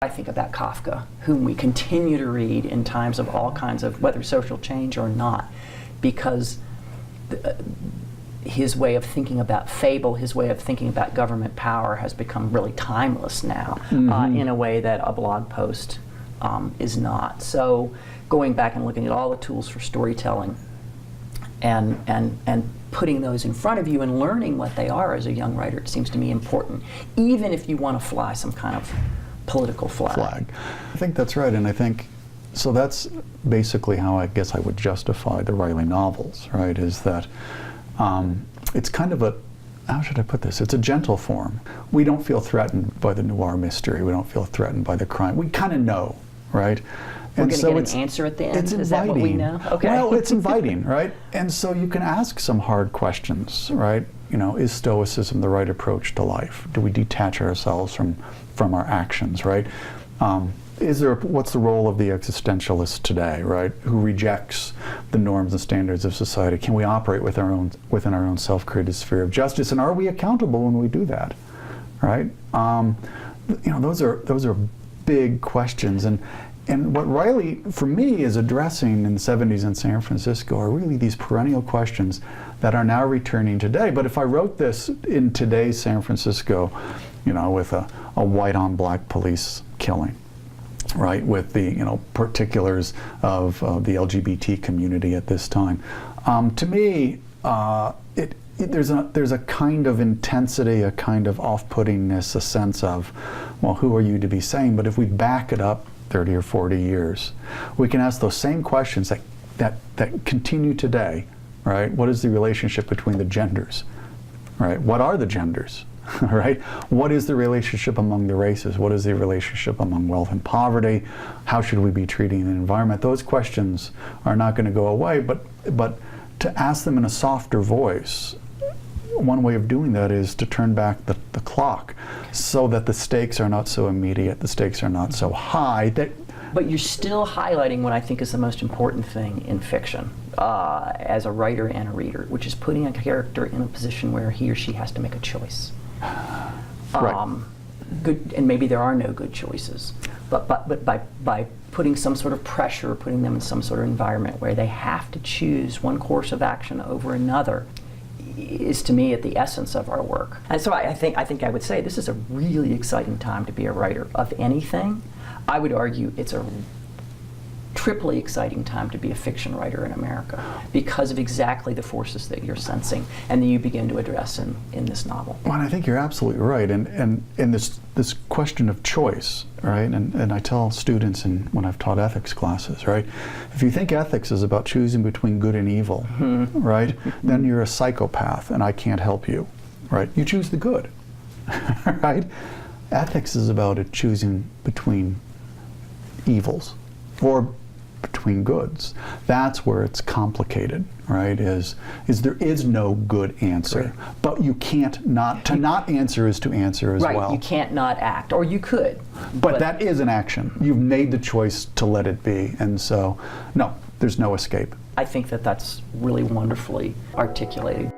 I think about Kafka, whom we continue to read in times of all kinds of, whether social change or not, because his way of thinking about fable, his way of thinking about government power has become really timeless now, in a way that a blog post is not. So going back and looking at all the tools for storytelling and putting those in front of you and learning what they are as a young writer, it seems to me important, even if you want to fly some kind of political flag. I think that's right, and I think, so that's basically how I guess I would justify the Riley novels, right, is that it's kind of a, how should I put this, it's a gentle form. We don't feel threatened by the noir mystery, we don't feel threatened by the crime, we kind of know, right? We're going to get an answer at the end? It's inviting. Is that what we know? Okay. Well, it's inviting, right? And so you can ask some hard questions, right? You know, is Stoicism the right approach to life? Do we detach ourselves from our actions, right? What's the role of the existentialist today, right? Who rejects the norms and standards of society? Can we operate within our own self-created sphere of justice? And are we accountable when we do that, right? You know, those are big questions. And what Riley, for me, is addressing in the 70s in San Francisco are really these perennial questions that are now returning today. But if I wrote this in today's San Francisco, you know, with a white-on-black police killing, right, with the, you know, particulars of the LGBT community at this time, to me, there's a kind of intensity, a kind of off-puttingness, a sense of, well, who are you to be saying? But if we back it up 30 or 40 years, we can ask those same questions that continue today, right? What is the relationship between the genders, right? What are the genders, right? What is the relationship among the races? What is the relationship among wealth and poverty? How should we be treating the environment? Those questions are not going to go away, but to ask them in a softer voice, one way of doing that is to turn back the clock so that the stakes are not so immediate, the stakes are not so high. But you're still highlighting what I think is the most important thing in fiction, as a writer and a reader, which is putting a character in a position where he or she has to make a choice. Right. Good, and maybe there are no good choices, but by putting some sort of pressure, putting them in some sort of environment where they have to choose one course of action over another, is to me at the essence of our work. And so I think I would say this is a really exciting time to be a writer of anything. I would argue it's a triply exciting time to be a fiction writer in America because of exactly the forces that you're sensing and that you begin to address in this novel. Well, I think you're absolutely right, and this question of choice, right? And I tell students when I've taught ethics classes, right? If you think ethics is about choosing between good and evil, right? Then you're a psychopath, and I can't help you, right? You choose the good, right? Ethics is about choosing between evils, or between goods. That's where it's complicated, right? Is there is no good answer, right. But you can't not answer is to answer as well. Right, you can't not act, or you could. But that is an action. You've made the choice to let it be, and so, no, there's no escape. I think that's really wonderfully articulated.